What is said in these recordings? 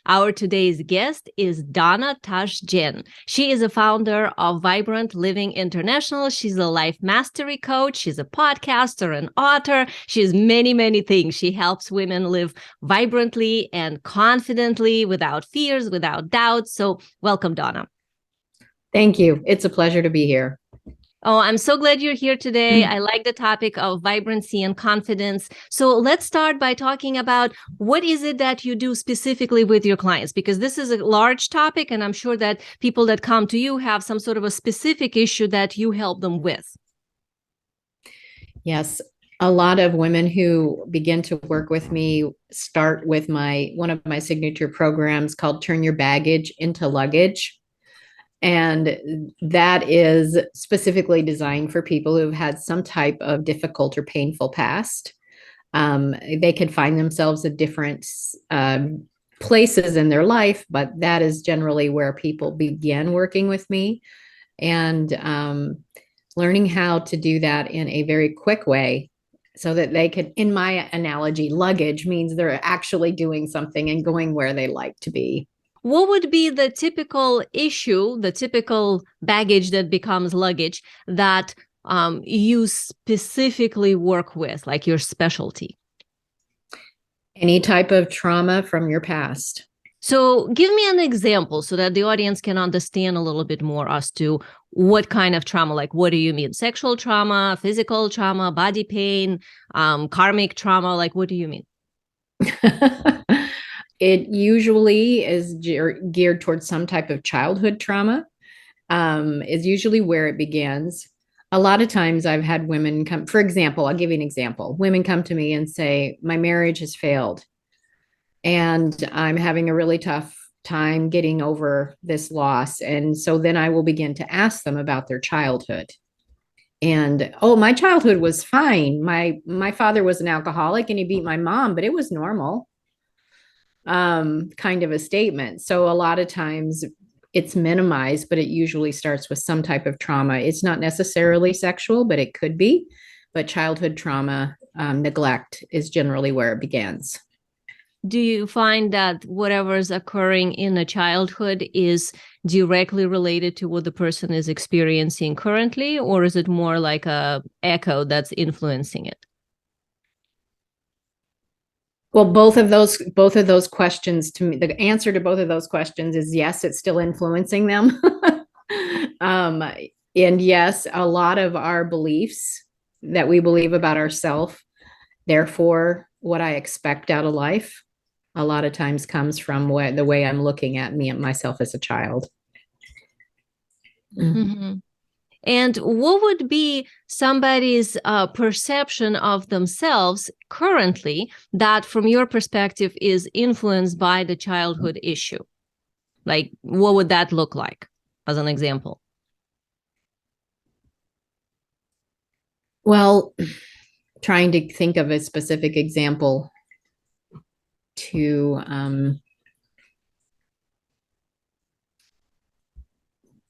Our today's guest is Donna Tashjian. She is a founder of Vibrant Living International. She's a life mastery coach. She's a podcaster, an author. She's many, many things. She helps women live vibrantly and confidently without fears, without doubts. So welcome, Donna. Thank you. It's a pleasure to be here. Oh, I'm so glad you're here today. I like the topic of vibrancy and confidence. So let's start by talking about what is it that you do specifically with your clients, because this is a large topic, and I'm sure that people that come to you have some sort of a specific issue that you help them with. Yes, a lot of women who begin to work with me start with one of my signature programs called Turn Your Baggage into Luggage. And that is specifically designed for people who've had some type of difficult or painful past. They could find themselves at different places in their life, but that is generally where people begin working with me. And learning how to do that in a very quick way so that they could, in my analogy, luggage means they're actually doing something and going where they like to be. What would be the typical issue, the typical baggage that becomes luggage that you specifically work with, like your specialty? Any type of trauma from your past. So give me an example so that the audience can understand a little bit more as to what kind of trauma, like what do you mean? Sexual trauma, physical trauma, body pain, karmic trauma, like what do you mean? It usually is geared towards some type of childhood trauma, is usually where it begins. A lot of times I've had women come, for example, I'll give you an example. Women come to me and say, my marriage has failed and I'm having a really tough time getting over this loss. And so then I will begin to ask them about their childhood. And, oh, my childhood was fine. My father was an alcoholic and he beat my mom, but it was normal. Kind of a statement. So a lot of times it's minimized, but it usually starts with some type of trauma. It's not necessarily sexual, but it could be. But childhood trauma, neglect is generally where it begins. Do you find that whatever's occurring in a childhood is directly related to what the person is experiencing currently, or is it more like a echo that's influencing it? Well, both of those questions, to me, the answer to both of those questions is yes, it's still influencing them. And yes, a lot of our beliefs that we believe about ourselves, therefore what I expect out of life, a lot of times comes from the way I'm looking at myself as a child. Mm-hmm. And what would be somebody's perception of themselves currently that, from your perspective, is influenced by the childhood issue? Like, what would that look like, as an example? Well, trying to think of a specific example to,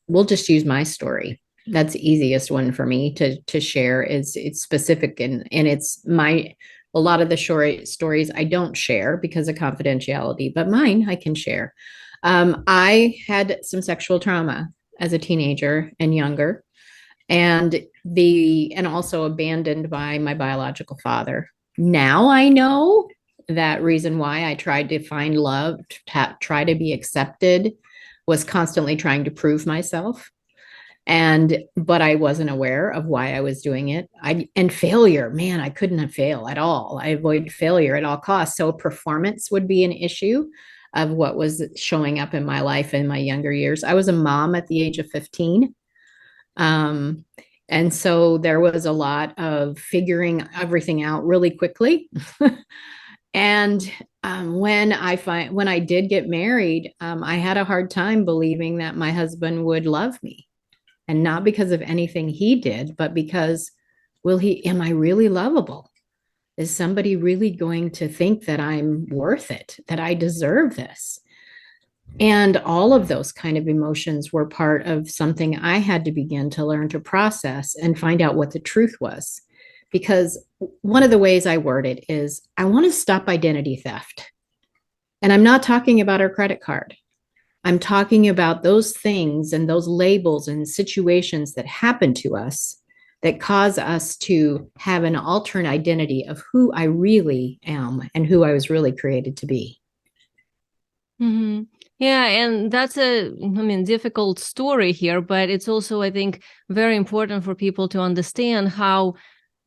we'll just use my story. That's the easiest one for me to share. It's specific and it's a lot of the short stories I don't share because of confidentiality, but mine I can share. I had some sexual trauma as a teenager and younger, and also abandoned by my biological father. Now I know that reason why I tried to find love, try to be accepted, was constantly trying to prove myself. But I wasn't aware of why I was doing it. And failure, man, I couldn't fail at all. I avoid failure at all costs. So performance would be an issue of what was showing up in my life in my younger years. I was a mom at the age of 15. And so there was a lot of figuring everything out really quickly. And when I did get married, I had a hard time believing that my husband would love me. And not because of anything he did, but because, am I really lovable? Is somebody really going to think that I'm worth it, that I deserve this? And all of those kind of emotions were part of something I had to begin to learn to process and find out what the truth was. Because one of the ways I word it is, I want to stop identity theft. And I'm not talking about our credit card. I'm talking about those things and those labels and situations that happen to us that cause us to have an alternate identity of who I really am and who I was really created to be. Mm-hmm. Yeah, and that's difficult story here, but it's also, I think, very important for people to understand how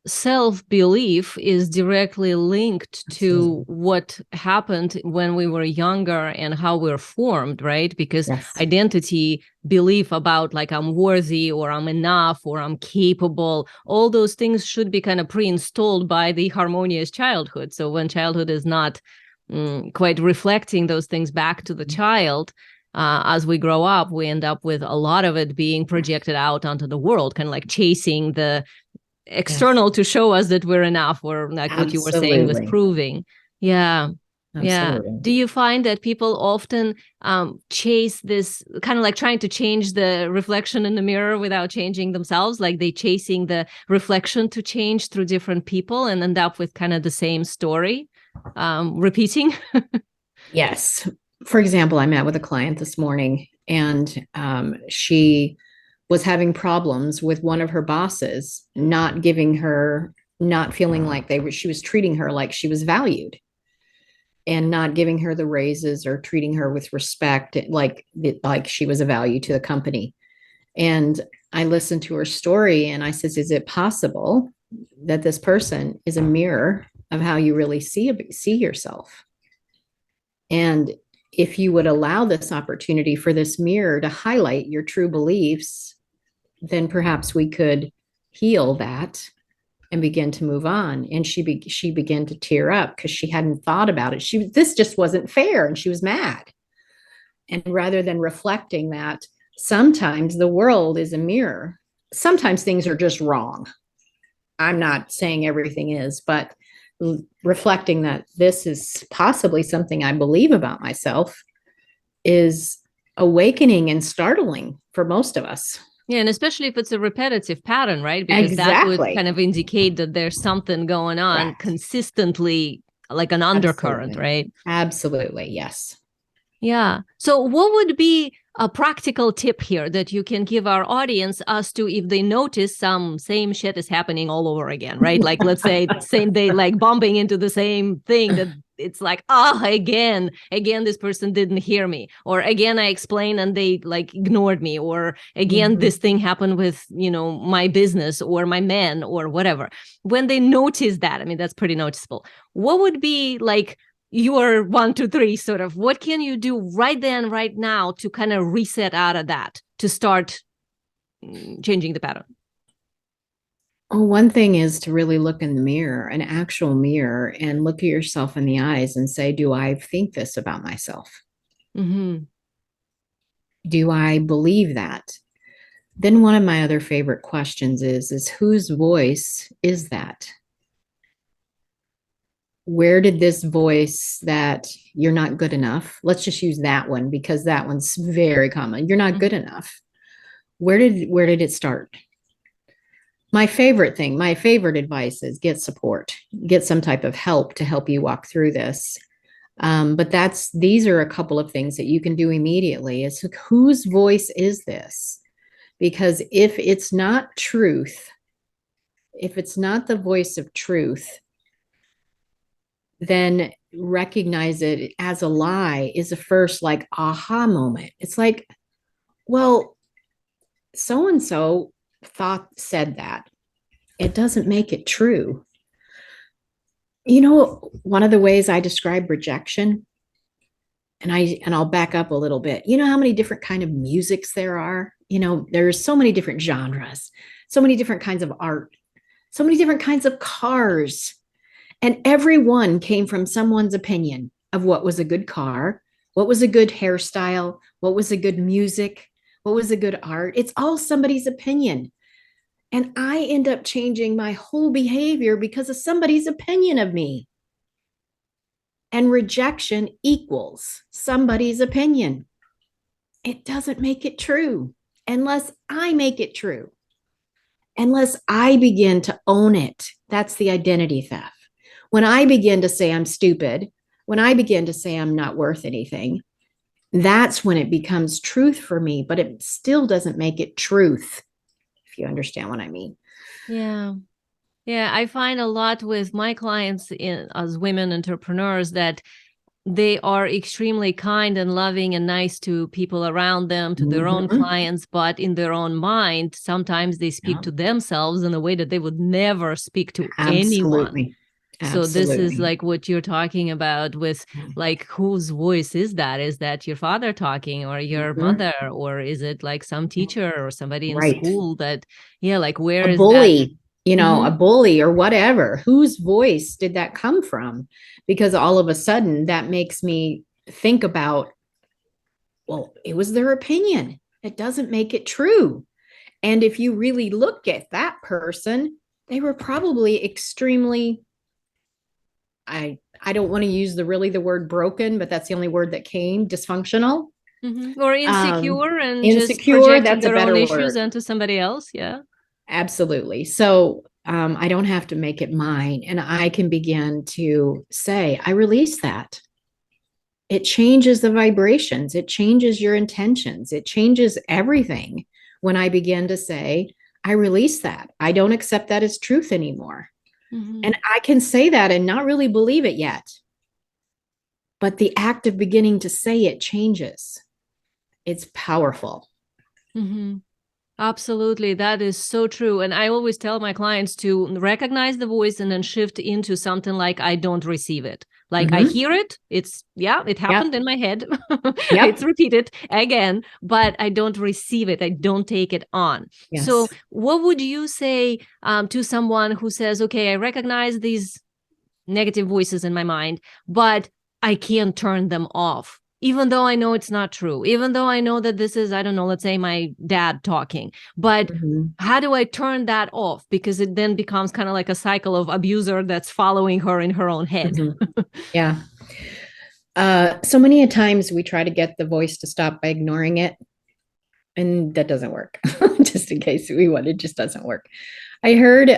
self-belief is directly linked to Absolutely. what happened when we were younger and how we're formed, right? Because Yes. identity, belief about like I'm worthy or I'm enough or I'm capable, all those things should be kind of pre-installed by the harmonious childhood. So when childhood is not quite reflecting those things back to the child, as we grow up, we end up with a lot of it being projected out onto the world, kind of like chasing the Yes. external to show us that we're enough, or like what you were saying with Absolutely. proving. Yeah. Yeah. Absolutely. Do you find that people often chase this, kind of like trying to change the reflection in the mirror without changing themselves? Like they chasing the reflection to change through different people and end up with kind of the same story, repeating? Yes. For example, I met with a client this morning and she was having problems with one of her bosses not giving her, not feeling like she was treating her like she was valued and not giving her the raises or treating her with respect, like she was a value to the company. And I listened to her story and I says, is it possible that this person is a mirror of how you really see yourself? And if you would allow this opportunity for this mirror to highlight your true beliefs, then perhaps we could heal that and begin to move on. And she began to tear up because she hadn't thought about it. This just wasn't fair, and she was mad. And rather than reflecting that sometimes the world is a mirror, sometimes things are just wrong. I'm not saying everything is, but reflecting that this is possibly something I believe about myself is awakening and startling for most of us. Yeah, and especially if it's a repetitive pattern, right? Because that would Exactly. kind of indicate that there's something going on Correct. consistently, like an undercurrent, Absolutely. right? Absolutely. Yes. Yeah. So, what would be a practical tip here that you can give our audience as to if they notice some same shit is happening all over again, right? Like, let's say, same they like bumping into the same thing that it's like, again, this person didn't hear me, or again, I explained and they like ignored me, or again, this thing happened with, my business or my man or whatever. When they notice that, I mean, that's pretty noticeable. What would be like, your 1, 2, 3 sort of, what can you do right then, right now to kind of reset out of that to start changing the pattern? Well, one thing is to really look in the mirror, an actual mirror, and look at yourself in the eyes and say, do I think this about myself? Mm-hmm. Do I believe that? Then one of my other favorite questions is whose voice is that? Where did this voice that you're not good enough? Let's just use that one because that one's very common. You're not good enough. Where did it start? My favorite advice is get support, get some type of help to help you walk through this. But these are a couple of things that you can do immediately. Is whose voice is this? Because if it's not truth, if it's not the voice of truth, then recognize it as a lie is the first like aha moment. It's like, well, so and so said that. It doesn't make it true. One of the ways I describe rejection, and I'll back up a little bit. You know how many different kind of musics there are? There's so many different genres, so many different kinds of art, so many different kinds of cars. And every one came from someone's opinion of what was a good car, what was a good hairstyle, what was a good music, what was a good art. It's all somebody's opinion. And I end up changing my whole behavior because of somebody's opinion of me. And rejection equals somebody's opinion. It doesn't make it true unless I make it true, unless I begin to own it. That's the identity theft. When I begin to say I'm stupid, When I begin to say I'm not worth anything, that's when it becomes truth for me, but it still doesn't make it truth, if you understand what I mean. Yeah. Yeah, I find a lot with my clients as women entrepreneurs that they are extremely kind and loving and nice to people around them, to their own Mhm. clients, but in their own mind, sometimes they speak Yeah, to themselves in a way that they would never speak to anyone. absolutely. So this is Absolutely. like what you're talking about with like whose voice is that? Is that your father talking or your Mhm. mother, or is it like some teacher or somebody in Right. school that, yeah, like where A is that? bully, a Mhm. bully or whatever. Whose voice did that come from? Because all of a sudden that makes me think about, well, it was their opinion. It doesn't make it true. And if you really look at that person, they were probably extremely, I don't want to use the word broken, but that's the only word that came, dysfunctional. Or Um, insecure and just insecure, projecting that's a their own better issues word. onto somebody else. Yeah. Absolutely. So I don't have to make it mine. And I can begin to say, I release that. It changes the vibrations, it changes your intentions, it changes everything when I begin to say, I release that. I don't accept that as truth anymore. Mm-hmm. And I can say that and not really believe it yet. But the act of beginning to say it changes. It's powerful. Mm-hmm. Absolutely. That is so true. And I always tell my clients to recognize the voice and then shift into something like I don't receive it. Like I Mm-hmm. hear it. It's, yeah, it happened Yep. in my head. It's Yep. repeated again, but I don't receive it. I don't take it on. So, Yes. what would you say to someone who says, okay, I recognize these negative voices in my mind, but I can't turn them off? Even though I know it's not true, even though I know that this is, I don't know, let's say my dad talking, but Mm-hmm. how do I turn that off? Because it then becomes kind of like a cycle of abuser that's following her in her own head. Mm-hmm. Yeah. So many a times we try to get the voice to stop by ignoring it, and that doesn't work. Just in case we want, it just doesn't work. I heard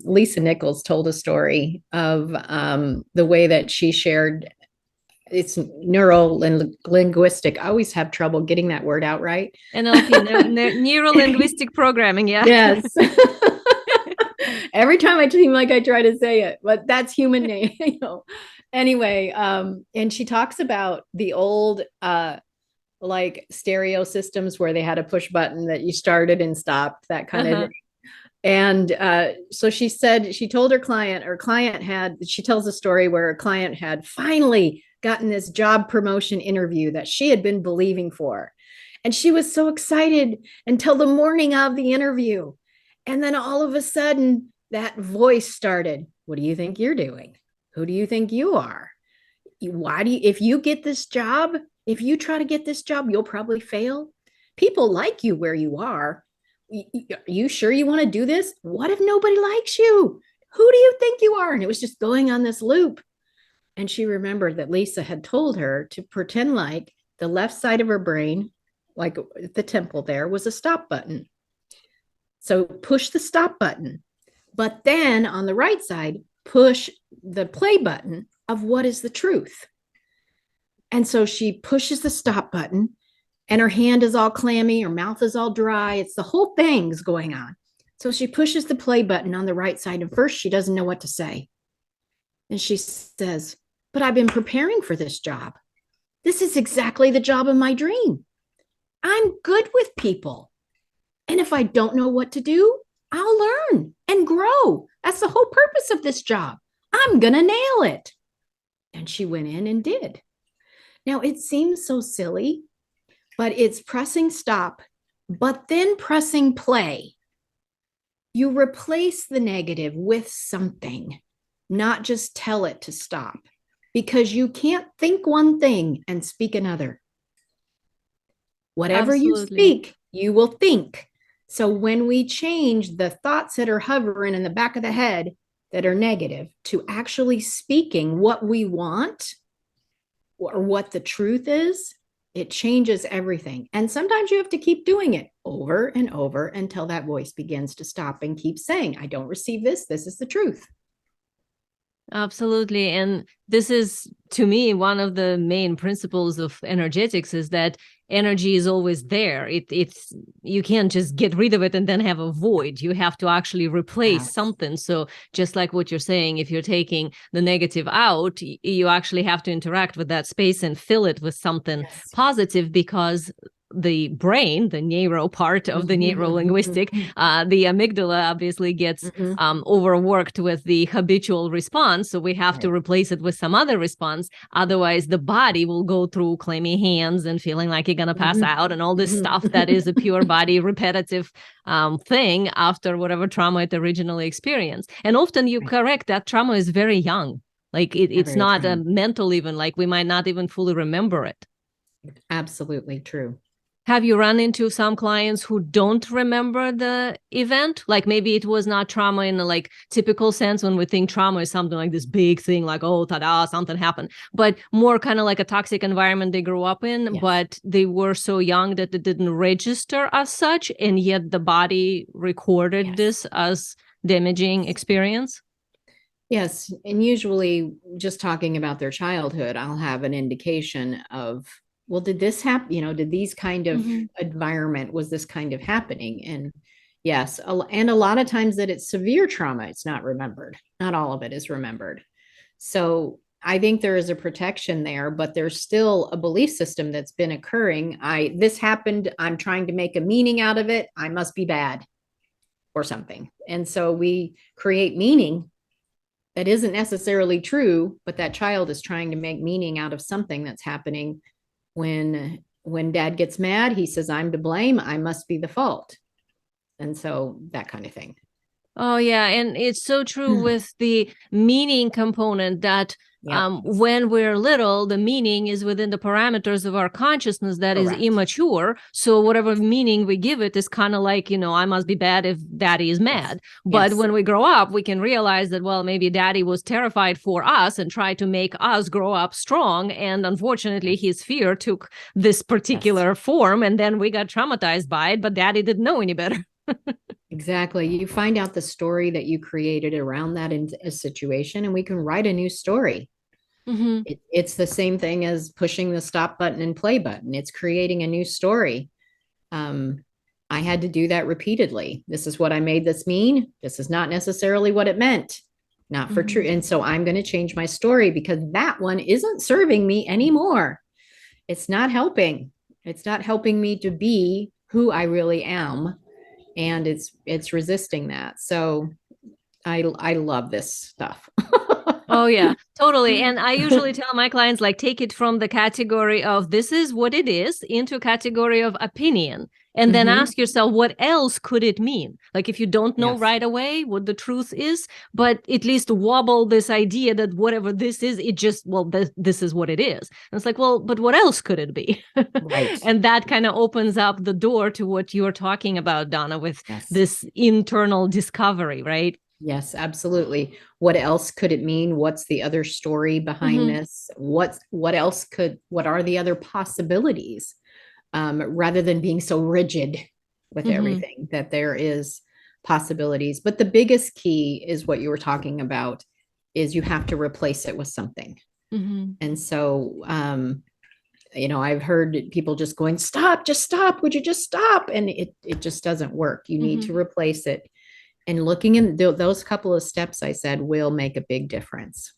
Lisa Nichols told a story of the way that she shared. It's neuro linguistic. I always have trouble getting that word out right. NLP, neuro linguistic programming. Yeah. Yes. Every time I seem like I try to say it, but that's human name, Anyway, and she talks about the old like stereo systems where they had a push button that you started and stopped, that kind of Uh-huh. thing. And so she said, she told her client had, she tells a story where her client had finally gotten this job promotion interview that she had been believing for. And she was so excited until the morning of the interview. And then all of a sudden, that voice started. What do you think you're doing? Who do you think you are? Why do you, if you get this job, if you try to get this job, you'll probably fail. People like you where you are. Are you sure you want to do this? What if nobody likes you? Who do you think you are? And it was just going on this loop. And she remembered that Lisa had told her to pretend like the left side of her brain, like the temple there, was a stop button. So push the stop button. But then on the right side, push the play button of what is the truth. And so she pushes the stop button, and her hand is all clammy, her mouth is all dry. It's the whole thing's going on. So she pushes the play button on the right side, and first she doesn't know what to say. And she says, but I've been preparing for this job. This is exactly the job of my dream. I'm good with people. And if I don't know what to do, I'll learn and grow. That's the whole purpose of this job. I'm going to nail it. And she went in and did. Now, it seems so silly, but it's pressing stop, but then pressing play. You replace the negative with something, not just tell it to stop, because you can't think one thing and speak another. Whatever you Absolutely. speak, you will think. So when we change the thoughts that are hovering in the back of the head that are negative to actually speaking what we want or what the truth is, it changes everything. And sometimes you have to keep doing it over and over until that voice begins to stop and keep saying, I don't receive this. This is the truth. Absolutely. And this is, to me, one of the main principles of energetics is that energy is always there. It's you can't just get rid of it and then have a void. You have to actually replace Yes. something. So just like what you're saying, if you're taking the negative out, you actually have to interact with that space and fill it with something Yes. positive, because the brain, the neuro part of the neuro-linguistic, the amygdala obviously gets overworked with the habitual response. So we have to replace it with some other response. Otherwise, the body will go through clammy hands and feeling like you're going to pass out and all this stuff that is a pure body repetitive thing after whatever trauma it originally experienced. And often you're correct, that trauma is very young. Like it's not a mental even, like we might not even fully remember it. Absolutely true. Have you run into some clients who don't remember the event? Like maybe it was not trauma in a like typical sense when we think trauma is something like this big thing, like, oh, tada, something happened, but more kind of like a toxic environment they grew up in, but they were so young that it didn't register as such. And yet the body recorded this as damaging experience. Yes. And usually just talking about their childhood, I'll have an indication of, well, did this happen? Did these kind of environment, was this kind of happening? And yes, and a lot of times that it's severe trauma, it's not remembered. Not all of it is remembered. So I think there is a protection there, but there's still a belief system that's been occurring. This happened, I'm trying to make a meaning out of it. I must be bad or something. And so we create meaning that isn't necessarily true, but that child is trying to make meaning out of something that's happening. When dad gets mad, he says, I'm to blame. I must be the fault. And so that kind of thing. Oh, yeah. And it's so true with the meaning component that when we're little, the meaning is within the parameters of our consciousness that is immature. So whatever meaning we give it is kind of like, I must be bad if daddy is mad. But when we grow up, we can realize that, well, maybe daddy was terrified for us and tried to make us grow up strong. And unfortunately, his fear took this particular form. And then we got traumatized by it, but daddy didn't know any better. Exactly. You find out the story that you created around that in a situation, and we can write a new story. It's the same thing as pushing the stop button and play button. It's creating a new story. I had to do that repeatedly. This is what I made this mean. This is not necessarily what it meant. Not for true. And so I'm going to change my story because that one isn't serving me anymore. It's not helping. It's not helping me to be who I really am. And it's resisting that. So I love this stuff. Oh, yeah, totally. And I usually tell my clients, like, take it from the category of this is what it is into a category of opinion. And then ask yourself, what else could it mean? Like, if you don't know right away what the truth is, but at least wobble this idea that whatever this is, it just, well, this is what it is. And it's like, well, but what else could it be? And that kind of opens up the door to what you're talking about, Donna, with this internal discovery, right? Yes, absolutely. What else could it mean? What's the other story behind this? What are the other possibilities? Rather than being so rigid with everything, that there is possibilities. But the biggest key is what you were talking about, is you have to replace it with something. And so, I've heard people just going, stop, just stop. Would you just stop? And it just doesn't work. You need to replace it. And looking in those couple of steps I said will make a big difference.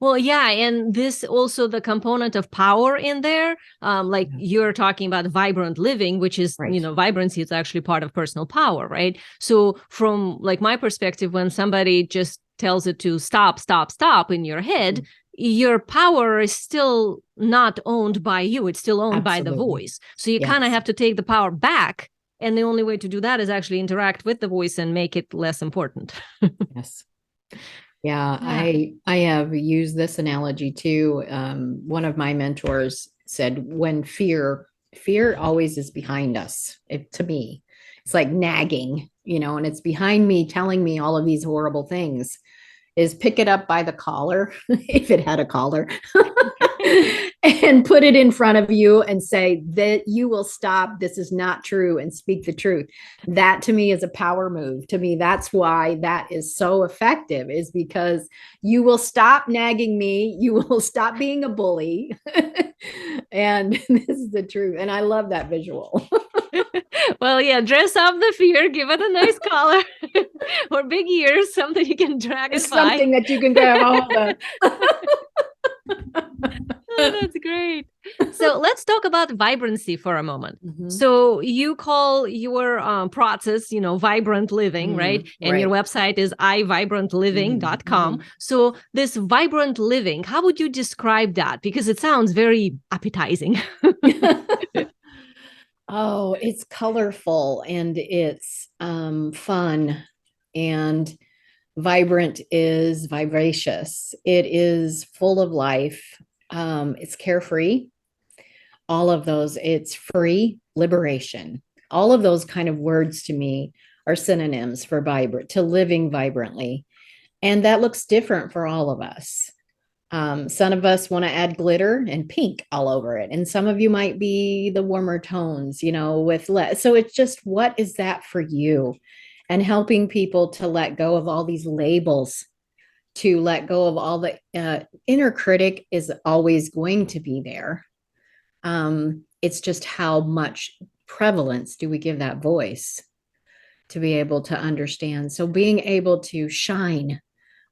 Well, yeah. And this also the component of power in there, like you're talking about vibrant living, which is, vibrancy is actually part of personal power, right? So from like my perspective, when somebody just tells it to stop, stop, stop in your head, your power is still not owned by you. It's still owned by the voice. So you kind of have to take the power back. And the only way to do that is actually interact with the voice and make it less important. Yeah, I have used this analogy too. One of my mentors said, when fear always is behind us. To me, it's like nagging, and it's behind me telling me all of these horrible things, is pick it up by the collar, if it had a collar, and put it in front of you and say that you will stop. This is not true, and speak the truth. That to me is a power move. To me, that's why that is so effective, is because you will stop nagging me. You will stop being a bully. And this is the truth. And I love that visual. Well, yeah, dress up the fear, give it a nice collar or big ears, something you can drag It's it by. something that you can grab a hold of. Oh, that's great. So let's talk about vibrancy for a moment. Mhm. So you call your process, vibrant living, right? And your right. website is ivibrantliving.com. Mhm. So this vibrant living, how would you describe that? Because it sounds very appetizing. Oh, it's colorful and it's fun, and vibrant is vivacious. It is full of life. It's carefree. All of those. It's free, liberation. All of those kind of words to me are synonyms for vibrant, to living vibrantly. And that looks different for all of us. Some of us want to add glitter and pink all over it. And some of you might be the warmer tones, with less. So it's just, what is that for you? And helping people to let go of all these labels, to let go of all the inner critic is always going to be there. It's just how much prevalence do we give that voice to be able to understand. So being able to shine,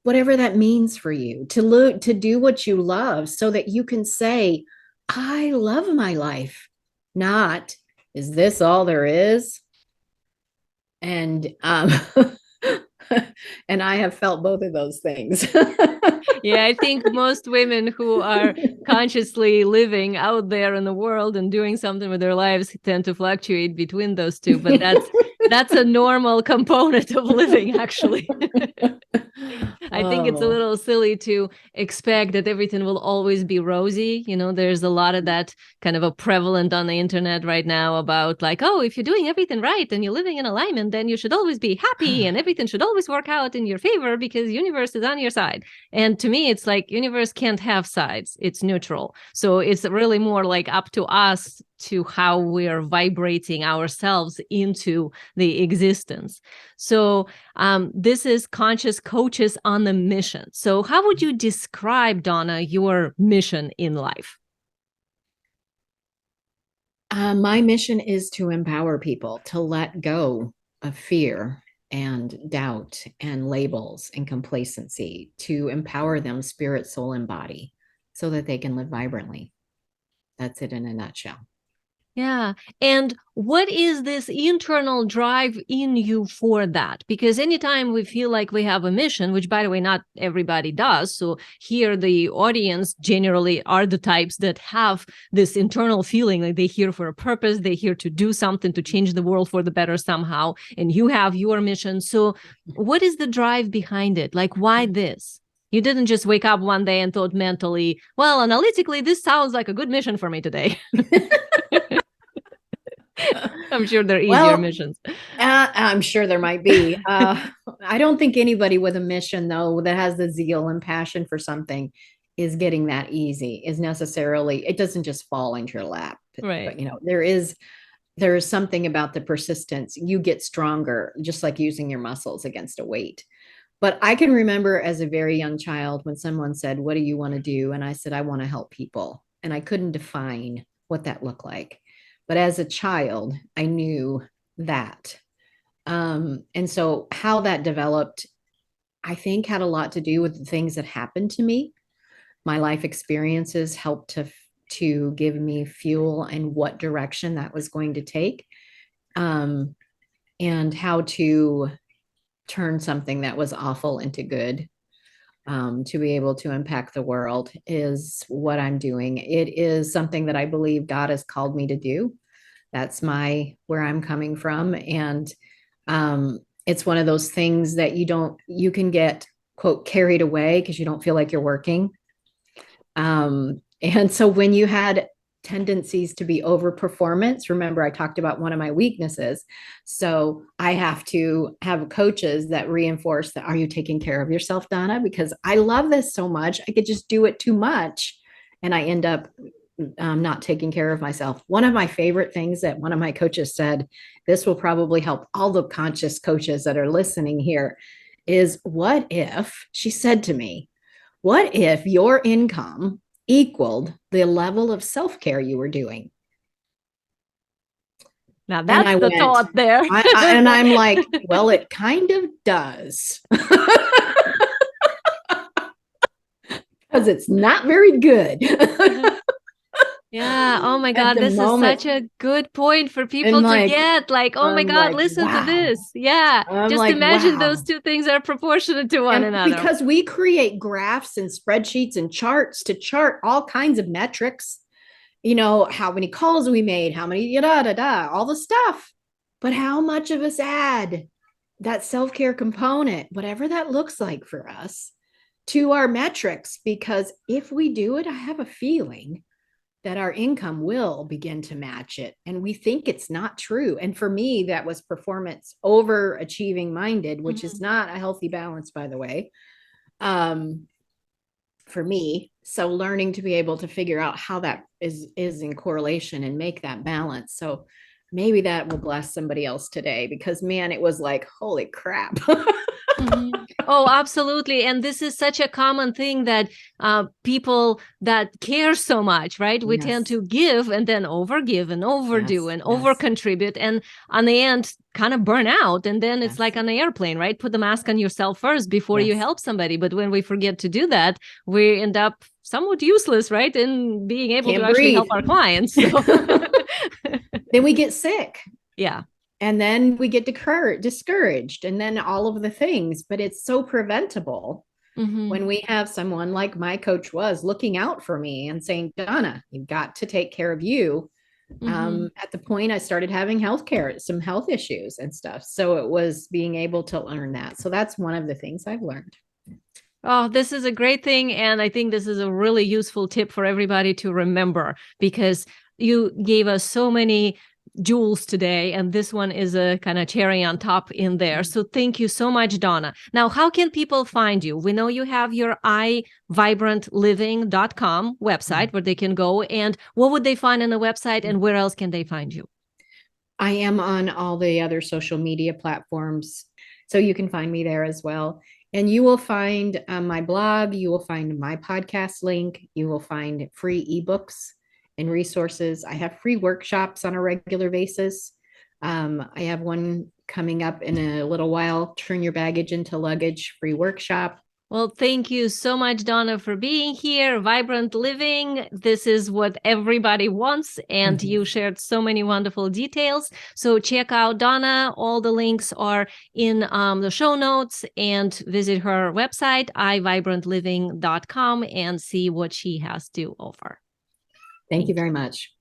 whatever that means for you, to do what you love, so that you can say, I love my life, not, is this all there is? And and I have felt both of those things. Yeah, I think most women who are consciously living out there in the world and doing something with their lives tend to fluctuate between those two, but that's a normal component of living, actually. I think it's a little silly to expect that everything will always be rosy. There's a lot of that kind of a prevalent on the internet right now about like, oh, if you're doing everything right and you're living in alignment, then you should always be happy and everything should always work out in your favor because universe is on your side. And to me, it's like universe can't have sides. It's neutral. So it's really more like up to us to how we're vibrating ourselves into the existence. So this is Conscious Coaches on the Mission. So how would you describe, Donna, your mission in life? My mission is to empower people to let go of fear and doubt and labels and complacency, to empower them spirit, soul, and body, so that they can live vibrantly. That's it in a nutshell. Yeah. And what is this internal drive in you for that? Because anytime we feel like we have a mission, which by the way, not everybody does. So here the audience generally are the types that have this internal feeling like they're here for a purpose. They're here to do something, to change the world for the better somehow. And you have your mission. So what is the drive behind it? Like, why this? You didn't just wake up one day and thought mentally, well, analytically, this sounds like a good mission for me today. I'm sure there are easier missions. I'm sure there might be. I don't think anybody with a mission, though, that has the zeal and passion for something is getting that easy, is necessarily, it doesn't just fall into your lap. Right. But, there is something about the persistence. You get stronger, just like using your muscles against a weight. But I can remember as a very young child when someone said, what do you want to do? And I said, I want to help people. And I couldn't define what that looked like. But as a child, I knew that. And so how that developed, I think, had a lot to do with the things that happened to me. My life experiences helped to give me fuel and what direction that was going to take, and how to turn something that was awful into good, to be able to impact the world is what I'm doing. It is something that I believe God has called me to do. That's where I'm coming from. And it's one of those things that you can get, quote, carried away because you don't feel like you're working. And so when you had tendencies to be over performance, remember I talked about one of my weaknesses. So I have to have coaches that reinforce that. Are you taking care of yourself, Donna? Because I love this so much. I could just do it too much and I end up not taking care of myself. One of my favorite things that one of my coaches said, this will probably help all the conscious coaches that are listening here, is what if, she said to me, what if your income equaled the level of self-care you were doing? Now that's the thought there. And I'm like, well, it kind of does. Because it's not very good. Yeah. Oh my God. This is such a good point for people to get. Like, oh my God, listen to this. Yeah. Just imagine those two things are proportionate to one another. Because we create graphs and spreadsheets and charts to chart all kinds of metrics. How many calls we made, how many all the stuff. But how much of us add that self-care component, whatever that looks like for us, to our metrics? Because if we do it, I have a feeling that our income will begin to match it. And we think it's not true. And for me, that was performance overachieving minded, which is not a healthy balance, by the way, for me. So learning to be able to figure out how that is in correlation and make that balance. So maybe that will bless somebody else today, because man, it was like, holy crap. Oh, absolutely. And this is such a common thing that people that care so much, right? We tend to give and then overgive and overdo and over contribute. And on the end, kind of burn out. And then it's like on the airplane, right? Put the mask on yourself first before you help somebody. But when we forget to do that, we end up somewhat useless, right? In being able to actually help our clients. So. Then we get sick. Yeah. And then we get discouraged, and then all of the things, but it's so preventable when we have someone like my coach was looking out for me and saying, Donna, you've got to take care of you. At the point I started having some health issues and stuff. So it was being able to learn that. So that's one of the things I've learned. Oh, this is a great thing. And I think this is a really useful tip for everybody to remember, because you gave us so many jewels today, and this one is a kind of cherry on top in there. So thank you so much, Donna. Now, how can people find you? We know you have your iVibrantLiving.com website where they can go, and what would they find on the website, and where else can they find you? I am on all the other social media platforms, so you can find me there as well. And you will find my blog, you will find my podcast link, you will find free ebooks and resources. I have free workshops on a regular basis. I have one coming up in a little while, Turn Your Baggage into Luggage free workshop. Well, thank you so much, Donna, for being here. Vibrant living. This is what everybody wants. And you shared so many wonderful details. So check out Donna. All the links are in the show notes, and visit her website, iVibrantLiving.com, and see what she has to offer. Thank you very much.